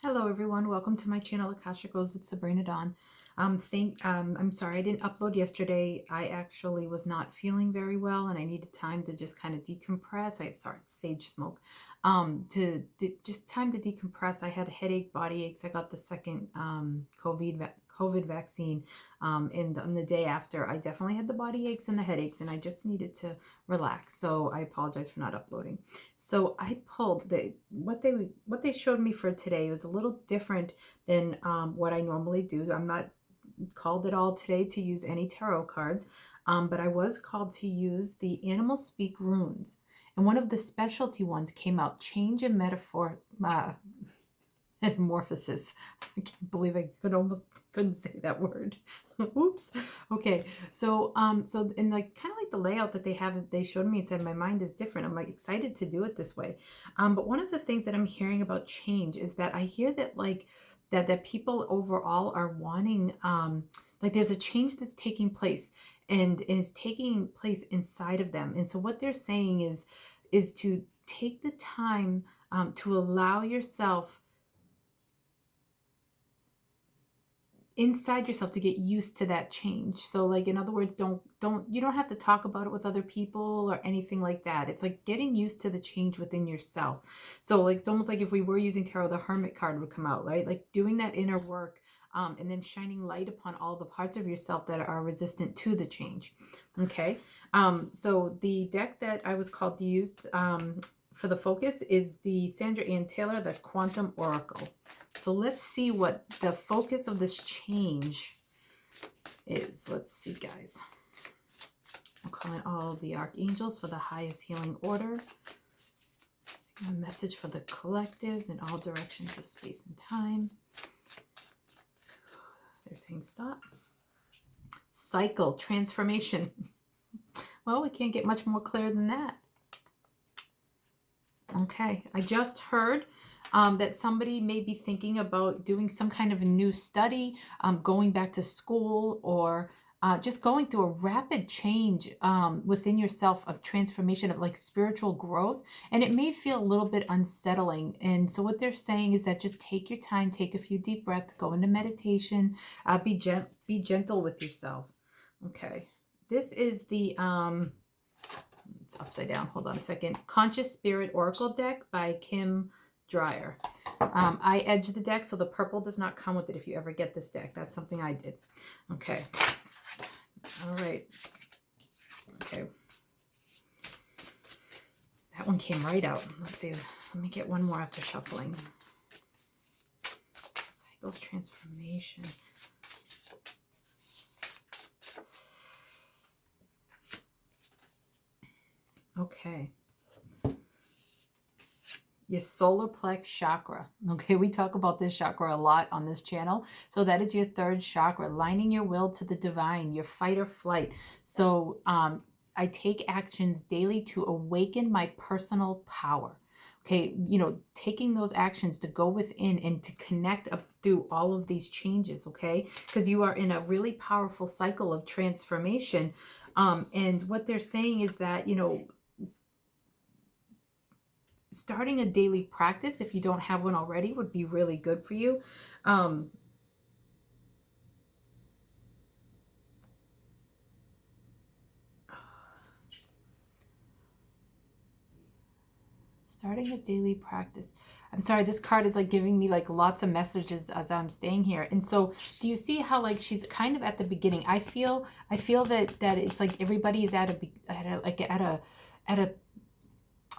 Hello everyone, welcome to my channel Akashic Goes with Sabrina Dawn. I'm sorry I didn't upload yesterday. I actually was not feeling very well and I needed time to just kind of decompress. It's sage smoke. Just time to decompress. I had headache, body aches. I got the second COVID vaccine, and on the day after, I definitely had the body aches and the headaches, and I just needed to relax. So I apologize for not uploading. So I pulled what they showed me for today was a little different than what I normally do. I'm not called at all today to use any tarot cards, but I was called to use the Animal Speak runes. And one of the specialty ones came out, Change in Metamorphosis. I can't believe I couldn't say that word. Oops. Okay. So and like kind of like the layout that they showed me and said my mind is different. I'm like excited to do it this way. But one of the things that I'm hearing about change is that I hear that like that people overall are wanting like there's a change that's taking place and it's taking place inside of them. And so what they're saying is to take the time to allow yourself inside yourself to get used to that change. So like in other words, you don't have to talk about it with other people or anything like that. It's like getting used to the change within yourself. So like it's almost like if we were using tarot, the Hermit card would come out, right? Like doing that inner work, and then shining light upon all the parts of yourself that are resistant to the change. Okay. So the deck that I was called to use for the focus is the Sandra Ann Taylor, the Quantum Oracle. So let's see what the focus of this change is. Let's see, guys. I'm calling all the archangels for the highest healing order. A message for the collective in all directions of space and time. They're saying stop. Cycle, transformation. Well, we can't get much more clear than that. Okay, I just heard that somebody may be thinking about doing some kind of a new study, going back to school, or just going through a rapid change within yourself of transformation, of like spiritual growth. And it may feel a little bit unsettling. And so what they're saying is that just take your time, take a few deep breaths, go into meditation, be gentle with yourself. Okay, this is the... it's upside down. Hold on a second. Conscious Spirit Oracle deck by Kim Dreyer. I edged the deck, so the purple does not come with it if you ever get this deck. That's something I did. Okay. All right. Okay. That one came right out. Let's see. Let me get one more after shuffling. Cycles, transformation. Okay. Your solar plex chakra. Okay, we talk about this chakra a lot on this channel. So that is your third chakra, lining your will to the divine, your fight or flight. So I take actions daily to awaken my personal power. Okay, taking those actions to go within and to connect up through all of these changes, okay? Because you are in a really powerful cycle of transformation. And what they're saying is that, starting a daily practice, if you don't have one already, would be really good for you. Starting a daily practice. I'm sorry, this card is like giving me like lots of messages as I'm staying here. And so do you see how like she's kind of at the beginning? I feel that it's like everybody is at a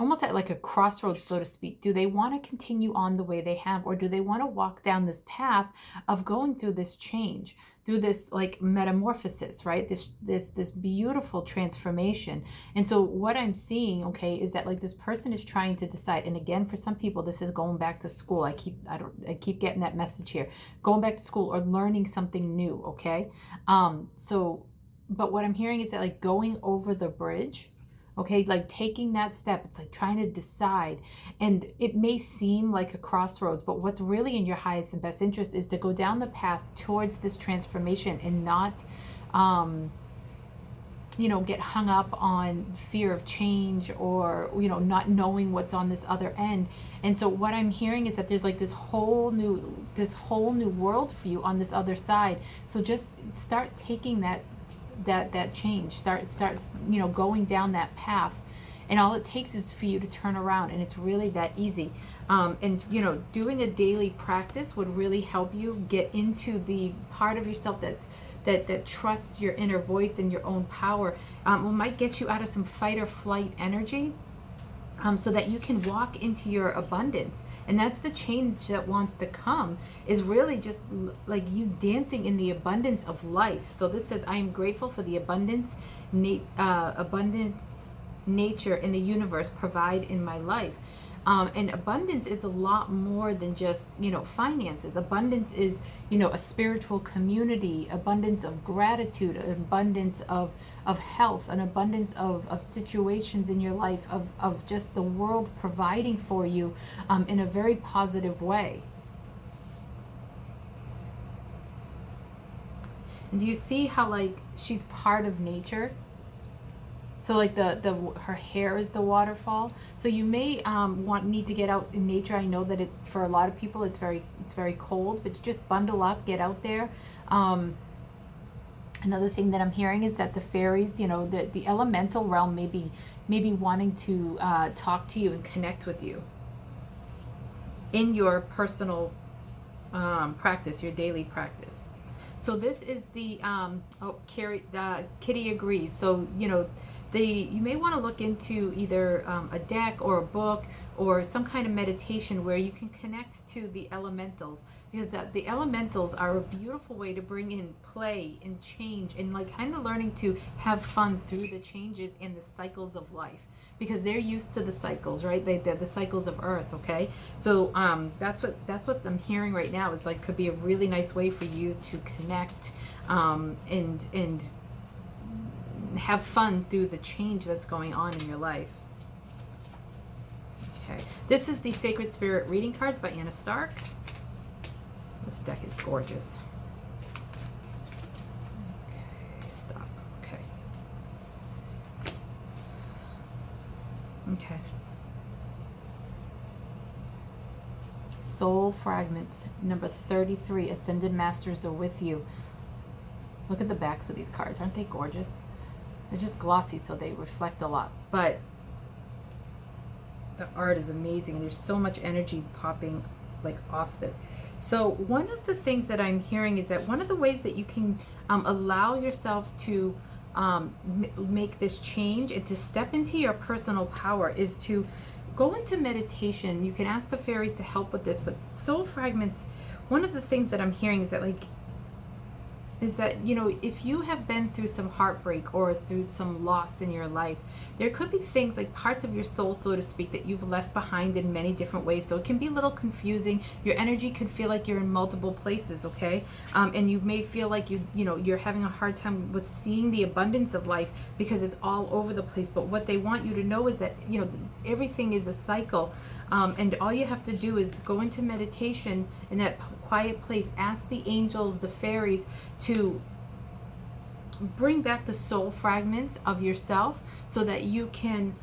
almost at like a crossroads, so to speak. Do they want to continue on the way they have, or do they want to walk down this path of going through this change, through this like metamorphosis, right? This beautiful transformation. And so what I'm seeing, okay, is that like this person is trying to decide. And again, for some people, this is going back to school. I keep getting that message here, going back to school or learning something new. Okay. But what I'm hearing is that like going over the bridge. Okay, like taking that step, it's like trying to decide. And it may seem like a crossroads, but what's really in your highest and best interest is to go down the path towards this transformation and not get hung up on fear of change, or not knowing what's on this other end. And so what I'm hearing is that there's like this whole new world for you on this other side. So just start taking that change, start going down that path, and all it takes is for you to turn around, and it's really that easy. And doing a daily practice would really help you get into the part of yourself that trusts your inner voice and your own power. It might get you out of some fight or flight energy, so that you can walk into your abundance. And that's the change that wants to come, is really just like you dancing in the abundance of life. So this says, I am grateful for the abundance nature in the universe provide in my life. And abundance is a lot more than just, finances. Abundance is, a spiritual community, abundance of gratitude, abundance of health, an abundance of situations in your life, of just the world providing for you in a very positive way. And do you see how, like, she's part of nature? So like her hair is the waterfall. So you may need to get out in nature. I know that for a lot of people it's very cold, but just bundle up, get out there. Another thing that I'm hearing is that the fairies, the elemental realm may be wanting to talk to you and connect with you in your personal practice, your daily practice. So this is the Kitty agrees. So you may want to look into either a deck or a book or some kind of meditation where you can connect to the elementals, because the elementals are a beautiful way to bring in play and change, and like kind of learning to have fun through the changes and the cycles of life, because they're used to the cycles, right? They're the cycles of Earth. Okay, so that's what I'm hearing right now, is like could be a really nice way for you to connect and have fun through the change that's going on in your life. Okay, this is the Sacred Spirit Reading Cards by Anna Stark. This deck is gorgeous. Okay, stop. Okay. Soul Fragments, number 33. Ascended Masters are with you. Look at the backs of these cards. Aren't they gorgeous? They're just glossy, so they reflect a lot. But the art is amazing. There's so much energy popping like off this. So one of the things that I'm hearing is that one of the ways that you can allow yourself to make this change and to step into your personal power is to go into meditation. You can ask the fairies to help with this, but Soul Fragments, one of the things that I'm hearing is that if you have been through some heartbreak or through some loss in your life, there could be things like parts of your soul, so to speak, that you've left behind in many different ways. So it can be a little confusing. Your energy could feel like you're in multiple places, okay? And you may feel like you're having a hard time with seeing the abundance of life because it's all over the place. But what they want you to know is that everything is a cycle. And all you have to do is go into meditation in that quiet place. Ask the angels, the fairies, to bring back the soul fragments of yourself so that you can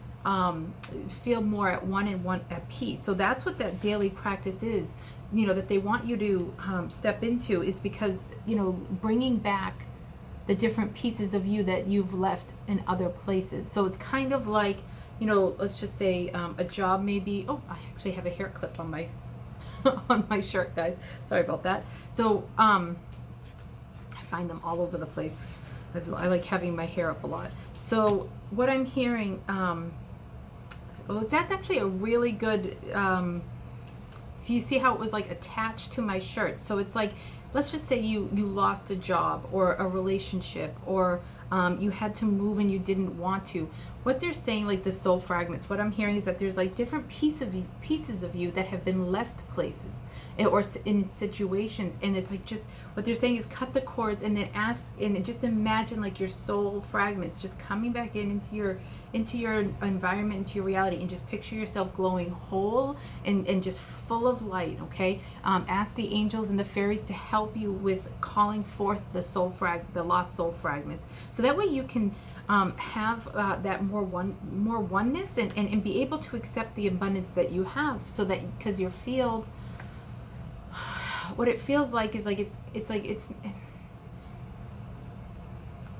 feel more at one and one at peace. So that's what that daily practice is, that they want you to step into, is because, bringing back the different pieces of you that you've left in other places. So it's kind of like, let's just say a job maybe. Oh, I actually have a hair clip on my on my shirt, guys. Sorry about that. So I find them all over the place. I like having my hair up a lot. So what I'm hearing, that's actually a really good, so you see how it was like attached to my shirt. So it's like, let's just say you lost a job or a relationship, or you had to move and you didn't want to. What they're saying, like the soul fragments, what I'm hearing is that there's like different pieces of you that have been left places. or in situations. And it's like, just what they're saying is cut the cords, and then ask, and just imagine like your soul fragments just coming back into your environment, into your reality, and just picture yourself glowing whole and just full of light. Okay, ask the angels and the fairies to help you with calling forth the lost soul fragments, so that way you can have that more oneness, and be able to accept the abundance that you have, so that, because your field, what it feels like is like it's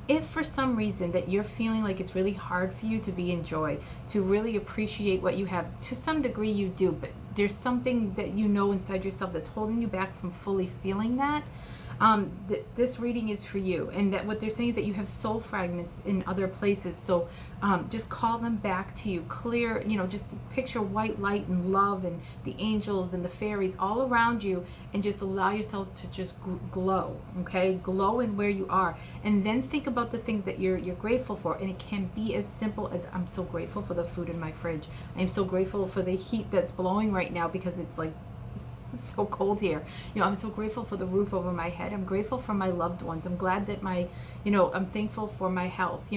if for some reason that you're feeling like it's really hard for you to be in joy, to really appreciate what you have, to some degree you do, but there's something that you know inside yourself that's holding you back from fully feeling that, this reading is for you. And that what they're saying is that you have soul fragments in other places, so just call them back to you. Clear, just picture white light and love and the angels and the fairies all around you, and just allow yourself to just glow. Okay, glow in where you are, and then think about the things that you're grateful for. And it can be as simple as, I'm so grateful for the food in my fridge. I'm so grateful for the heat that's blowing right now because it's like so cold here. I'm so grateful for the roof over my head. I'm grateful for my loved ones. I'm glad that I'm thankful for my health.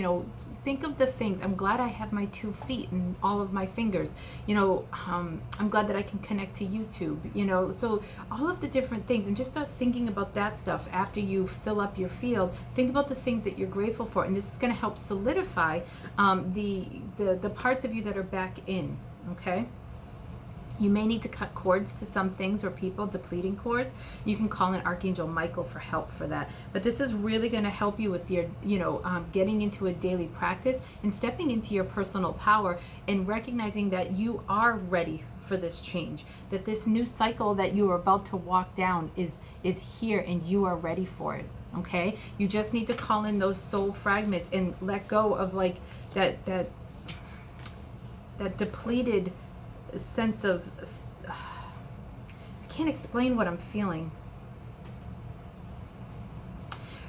Think of the things. I'm glad I have my 2 feet and all of my fingers. I'm glad that I can connect to YouTube. So all of the different things, and just start thinking about that stuff after you fill up your field. Think about the things that you're grateful for, and this is going to help solidify the parts of you that are back in. Okay. You may need to cut cords to some things or people, depleting cords. You can call in Archangel Michael for help for that. But this is really going to help you with your, getting into a daily practice and stepping into your personal power, and recognizing that you are ready for this change. That this new cycle that you are about to walk down is here, and you are ready for it. Okay? You just need to call in those soul fragments and let go of like that depleted sense of, I can't explain what I'm feeling.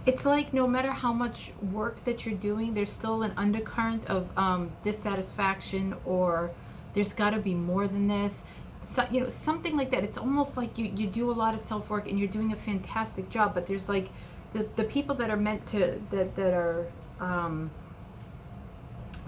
It's like no matter how much work that you're doing, there's still an undercurrent of dissatisfaction, or there's got to be more than this. So, something like that. It's almost like you do a lot of self-work and you're doing a fantastic job, but there's like the people that are meant to, that are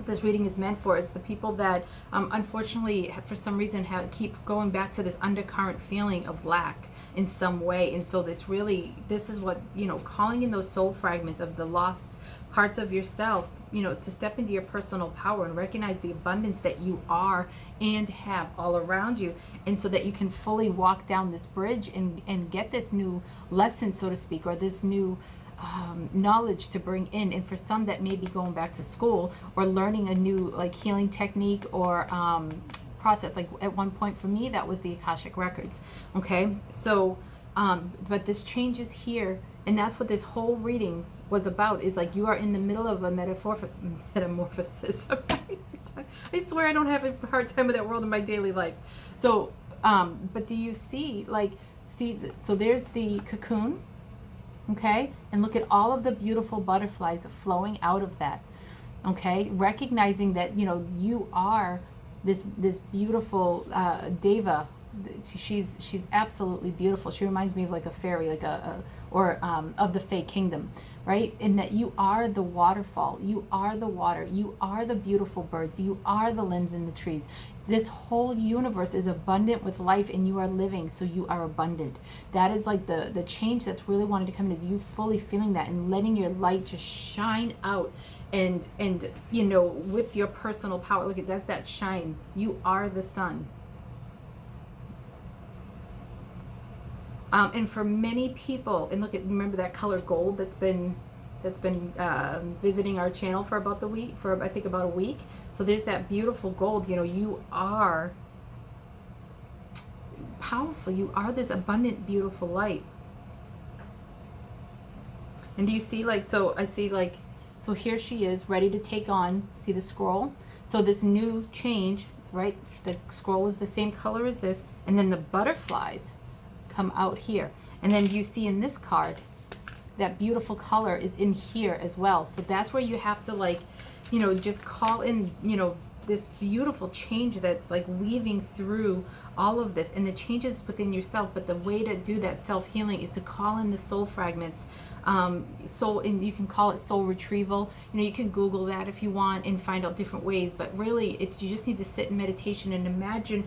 this reading is meant for, is the people that unfortunately for some reason keep going back to this undercurrent feeling of lack in some way. And so it's really, this is what, calling in those soul fragments of the lost parts of yourself, to step into your personal power and recognize the abundance that you are and have all around you, and so that you can fully walk down this bridge and get this new lesson, so to speak, or this new knowledge to bring in. And for some, that may be going back to school or learning a new like healing technique or process. Like at one point for me, that was the Akashic Records. Okay, so but this change is here, and that's what this whole reading was about, is like you are in the middle of a metamorphosis. I swear I don't have a hard time with that word in my daily life. So but do you see, so there's the cocoon. Okay, and look at all of the beautiful butterflies flowing out of that. Okay, recognizing that you are this beautiful Deva. She's absolutely beautiful. She reminds me of like a fairy, like of the Fae Kingdom, right? In that you are the waterfall, you are the water, you are the beautiful birds, you are the limbs in the trees. This whole universe is abundant with life, and you are living, so you are abundant. That is like the change that's really wanted to come in, is you fully feeling that and letting your light just shine out, and with your personal power. Look at that's that shine. You are the sun. And for many people, and remember that color gold that's been visiting our channel for about I think about a week. So there's that beautiful gold. You are powerful. You are this abundant, beautiful light. And do you see, so I see, so here she is ready to take on, see the scroll? So this new change, right? The scroll is the same color as this, and then the butterflies come out here. And then you see in this card, that beautiful color is in here as well. So that's where you have to just call in, this beautiful change that's like weaving through all of this, and the changes within yourself. But the way to do that self-healing is to call in the soul fragments. Soul, and you can call it soul retrieval. You know, you can Google that if you want and find out different ways, but really you just need to sit in meditation and imagine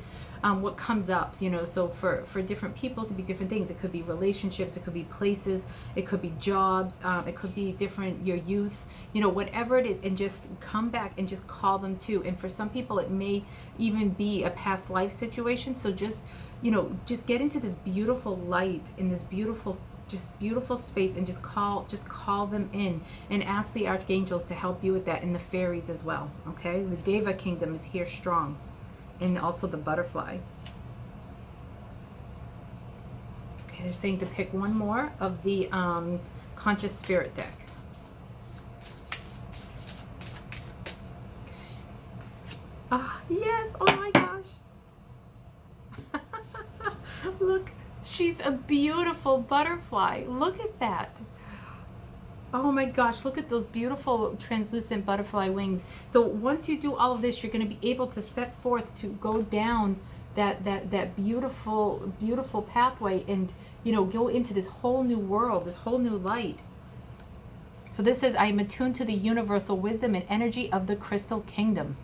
what comes up, you know. So for different people, it could be different things. It could be relationships, it could be places, it could be jobs, it could be different, your youth, you know, whatever it is, and just come back and just call them to. And for some people, it may even be a past life situation. So just, you know, just get into this beautiful light, in this beautiful space, and just call them in and ask the archangels to help you with that, and the fairies as well. Okay, the Deva kingdom is here strong, and also the butterfly. Okay, they're saying to pick one more of the conscious spirit deck. Ah, yes, oh my gosh. Look, she's a beautiful butterfly. Look at that. Oh my gosh, look at those beautiful translucent butterfly wings. So once you do all of this, you're going to be able to set forth to go down that beautiful pathway, and, you know, go into this whole new world, this whole new light. So this says, I am attuned to the universal wisdom and energy of the crystal kingdom.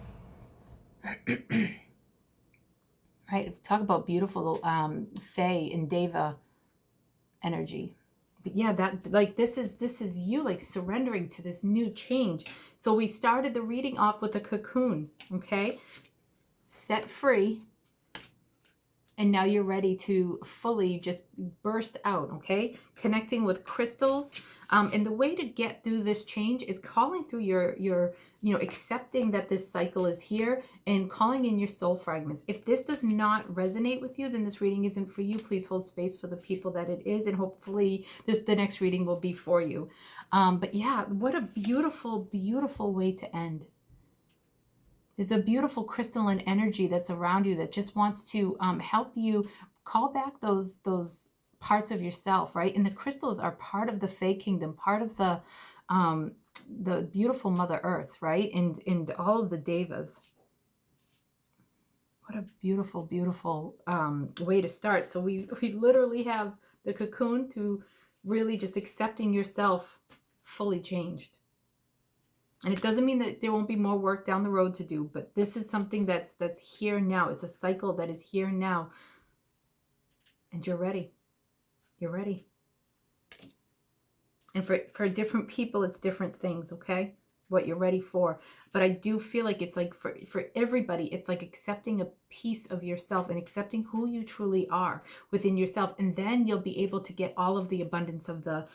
Right, talk about beautiful Fae and Deva energy. But yeah, that, like, this is you, like, surrendering to this new change. So we started the reading off with a cocoon, okay? Set free. And now you're ready to fully just burst out, okay? Connecting with crystals. And the way to get through this change is calling through your, you know, accepting that this cycle is here, and calling in your soul fragments. If this does not resonate with you, then this reading isn't for you. Please hold space for the people that it is, and hopefully the next reading will be for you. But yeah, what a beautiful, beautiful way to end. There's a beautiful crystalline energy that's around you that just wants to help you call back those parts of yourself, right? And the crystals are part of the Fae kingdom, part of the beautiful Mother Earth, right? And all of the devas. What a beautiful, beautiful way to start. So we literally have the cocoon to really just accepting yourself fully changed. And it doesn't mean that there won't be more work down the road to do, but this is something that's here now. It's a cycle that is here now. And you're ready. You're ready. And for different people, it's different things, okay? What you're ready for. But I do feel like it's like for everybody, it's like accepting a piece of yourself and accepting who you truly are within yourself. And then you'll be able to get all of the abundance of the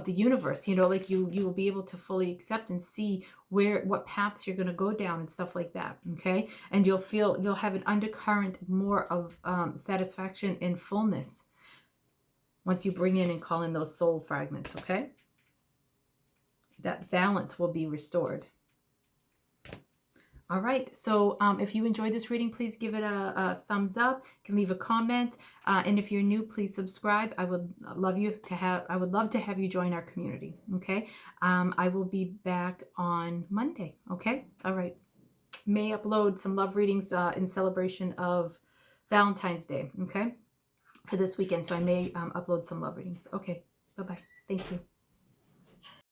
universe, you know, like you will be able to fully accept and see what paths you're going to go down and stuff like that. Okay. And you'll have an undercurrent more of satisfaction and fullness once you bring in and call in those soul fragments. Okay. That balance will be restored. All right, so if you enjoyed this reading, please give it a thumbs up. You can leave a comment, and if you're new, please subscribe. I would love to have you join our community. Okay, I will be back on Monday. Okay, all right. May upload some love readings in celebration of Valentine's Day. Okay, for this weekend, so I may upload some love readings. Okay, bye bye. Thank you.